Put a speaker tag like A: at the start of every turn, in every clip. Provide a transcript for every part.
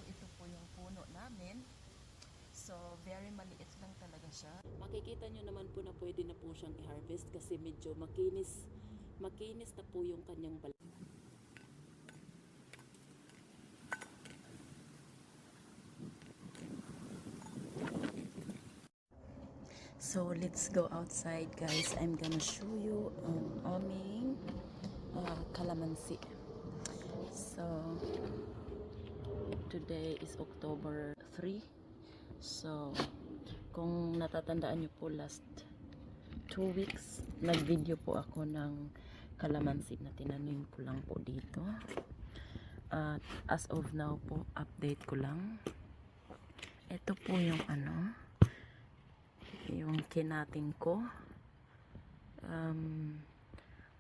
A: ito po yung puno namin. So, very maliit lang talaga siya.
B: Makikita nyo naman po na pwede na po siyang i-harvest kasi medyo makinis na po yung kanyang balat.
A: So, let's go outside, guys. I'm gonna show you ang aming calamansi. So, today is October 3. So, kung natatandaan nyo po, last 2 weeks, nag-video po ako ng calamansi na tinanim ko lang po dito. At as of now po, update ko lang. Ito po yung yung kinating ko.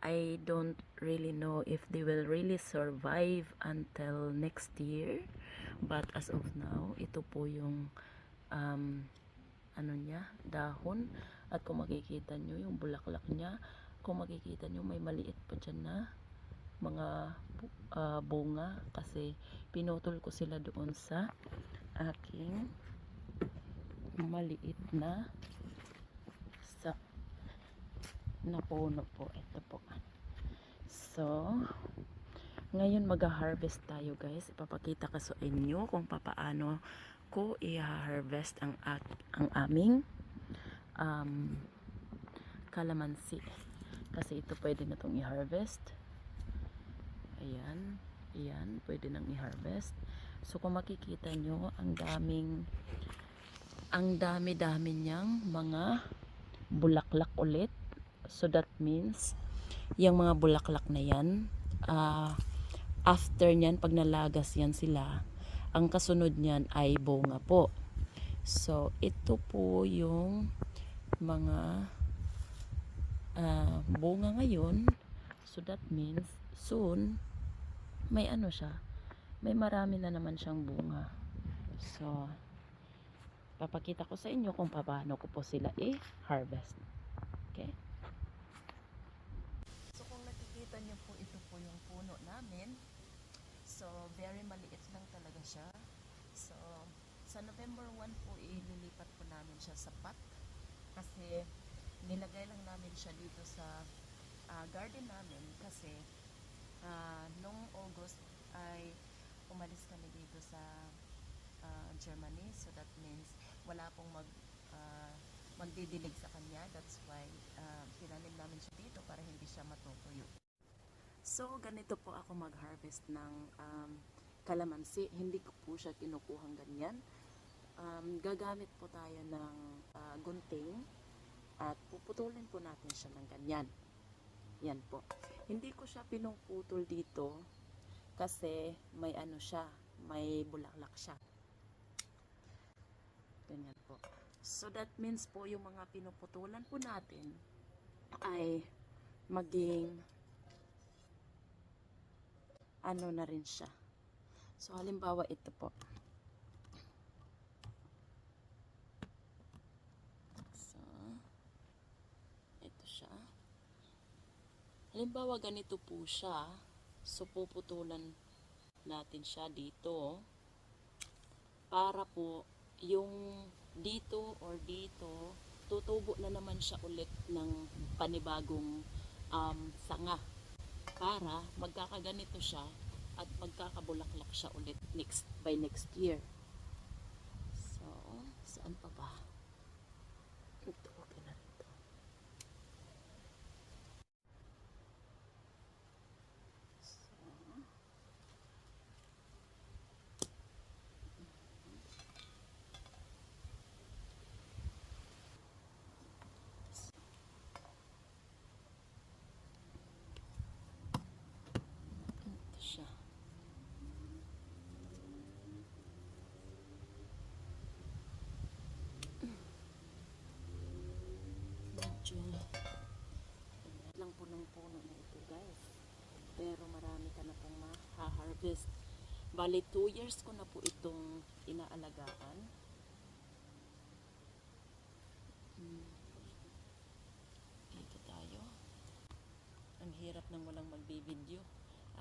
A: I don't really know if they will really survive until next year, but as of now, ito po yung dahon. At kung makikita nyo yung bulaklak niya, kung makikita nyo may maliit pa dyan na mga bunga kasi pinutol ko sila doon sa aking maliit na puno po. Ito po. So, ngayon mag-harvest tayo, guys. Ipapakita ko sa inyo kung paano ko i-harvest ang aming calamansi. Kasi ito pwede na itong i-harvest. Ayan. Ayan. Pwede nang i-harvest. So, kung makikita nyo, ang dami-dami niyang mga bulaklak ulit. So that means yung mga bulaklak na yan, after nyan, pag nalagas yan sila, ang kasunod nyan ay bunga po. So ito po yung mga bunga ngayon. So that means soon may may marami na naman siyang bunga. So papakita ko sa inyo kung paano ko po sila i-harvest. Okay? So kung nakikita niyo po, ito po yung puno namin. So very maliit lang talaga siya. So sa November 1 po ililipat po namin siya sa pot kasi nilagay lang namin siya dito sa garden namin kasi nung August ay umalis kami dito sa Germany. So that means wala pong magdidilig sa kanya. That's why tinanim namin siya dito para hindi siya matutuyo. So ganito po ako mag-harvest ng calamansi. Hindi ko po siya kinukuhang ganyan. Gagamit po tayo ng gunting at puputulin po natin siya ng ganyan. Yan po. Hindi ko siya pinuputol dito kasi may may bulaklak siya. Ganyan po. So that means po yung mga pinuputulan po natin ay maging na rin siya. So halimbawa ito po. So ito siya. Halimbawa ganito po siya. So puputulan natin siya dito para po yung dito or dito tutubo na naman siya ulit ng panibagong sanga para magkakaganito siya at magkakabulaklak siya ulit by next year. So saan pa ba? Ito okay na ito. Siya. Medyo lang po ng puno na ito, guys. Pero marami ka na pong ma-harvest. Bali 2 years ko na po itong inaalagaan. Dito tayo. Ang hirap nang walang magbi-video.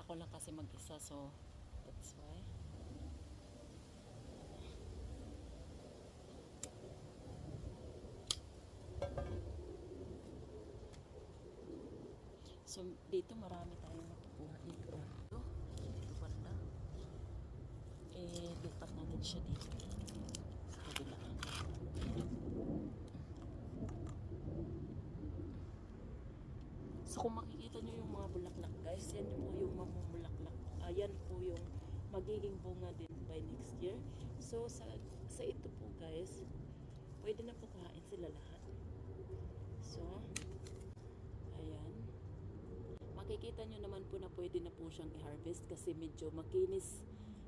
A: Ako lang kasi mag-isa, so that's why.
B: So, dito marami tayong makukuha dito. Dito banda. Lipat natin siya dito. Sa kabilaan. So, kung makikita nyo yung mga bulaklak, guys, yan po yung mamumulaklak. Yan po yung magiging bunga din by next year. So, sa ito po, guys, pwede na po kuhain sila lahat. So, ayan. Makikita nyo naman po na pwede na po siyang i-harvest kasi medyo makinis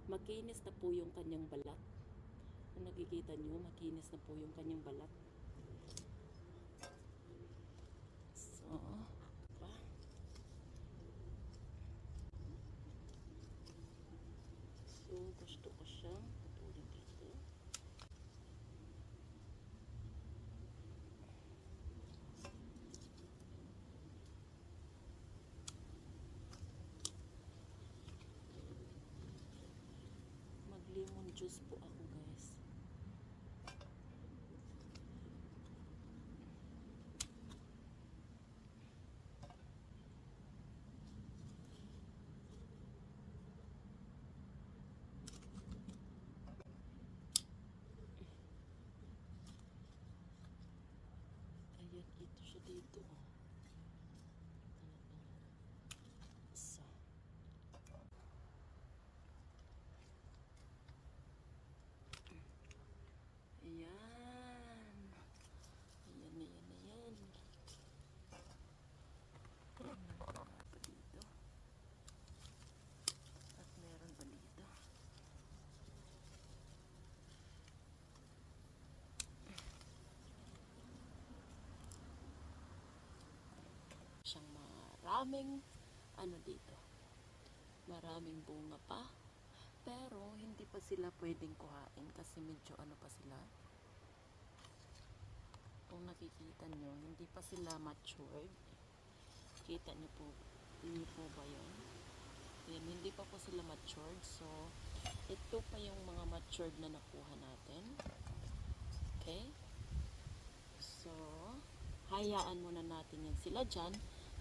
B: na po yung kanyang balat. Kung nakikita nyo, makinis na po yung kanyang balat. So, pa. So, gusto ko siyang putulin dito. Mag-lemon juice po ako, guys. Ayan, ito siya dito. So, ayan. Ayan. Meron pa dito. At meron pa dito. Siyang maraming dito. Maraming bunga pa. Pero hindi pa sila pwedeng kuhain kasi medyo pa sila. Kung nakikita nyo, hindi pa sila matured. Kita nyo po ba yun? Yan, hindi pa po sila matured. So, ito pa yung mga matured na nakuha natin. Okay? So, hayaan muna natin yan sila dyan.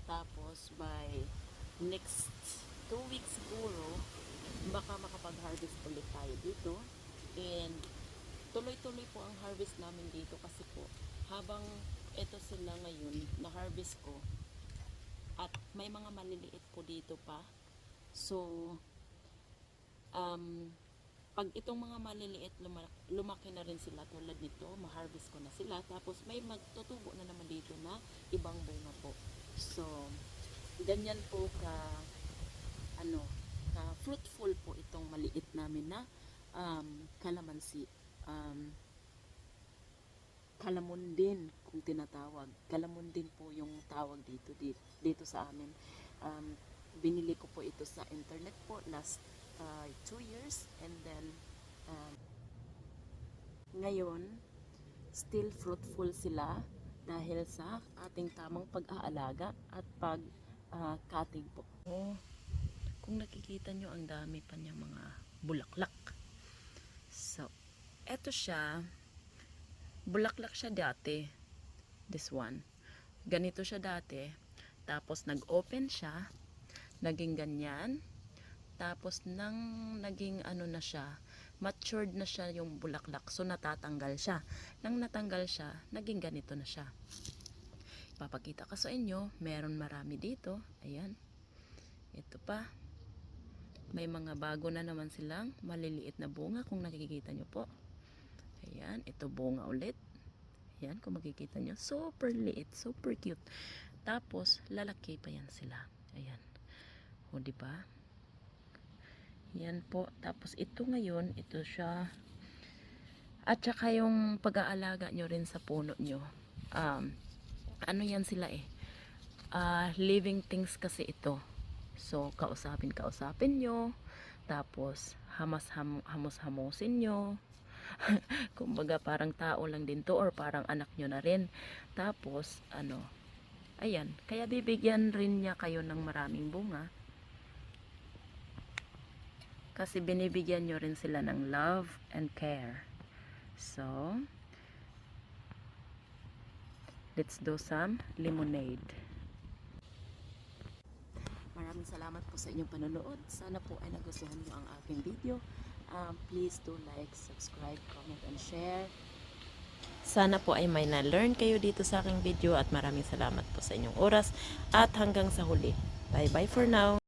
B: Tapos, by next 2 weeks siguro, baka makapag-harvest ulit tayo dito. And, tuloy-tuloy po ang harvest namin dito kasi po, habang ito sila ngayon, na-harvest ko, at may mga maliliit po dito pa. So, pag itong mga maliliit, lumaki na rin sila tulad nito, ma-harvest ko na sila. Tapos, may magtutubo na naman dito na ibang bunga po. So, ganyan po fruitful po itong maliit namin na kalamansi. Kalamundin kung tinatawag. Kalamundin po yung tawag dito sa amin. Binili ko po ito sa internet po last 2 years, and then ngayon still fruitful sila dahil sa ating tamang pag-aalaga at pag-cutting po. Kung nakikita nyo, ang dami pa niyang mga bulaklak. So, eto siya. Bulaklak siya dati. This one. Ganito siya dati. Tapos, nag-open siya. Naging ganyan. Tapos, naging na siya. Matured na siya yung bulaklak. So, natatanggal siya. Nang natanggal siya, naging ganito na siya. Ipapakita ko sa inyo. Meron marami dito. Ayan. Ito pa. May mga bago na naman silang maliliit na bunga kung nakikita nyo po. Ayan, ito bunga ulit. Ayan, kung makikita nyo, super liit, super cute. Tapos, lalaki pa yan sila. Ayan. O, diba? Yan po. Tapos, ito ngayon, ito siya. At saka yung pag-aalaga nyo rin sa puno nyo. Yan sila eh. Living things kasi ito. So, kausapin nyo. Tapos, hamos-hamusin nyo. Kumbaga, parang tao lang din to or parang anak nyo na rin. Tapos, ayan. Kaya bibigyan rin niya kayo ng maraming bunga. Kasi binibigyan nyo rin sila ng love and care. So, let's do some lemonade. maraming salamat po sa inyong panonood. Sana po ay nagustuhan nyo ang aking video. Please do like, subscribe, comment, and share. Sana po ay may na-learn kayo dito sa aking video at maraming salamat po sa inyong oras at hanggang sa huli. Bye-bye for now.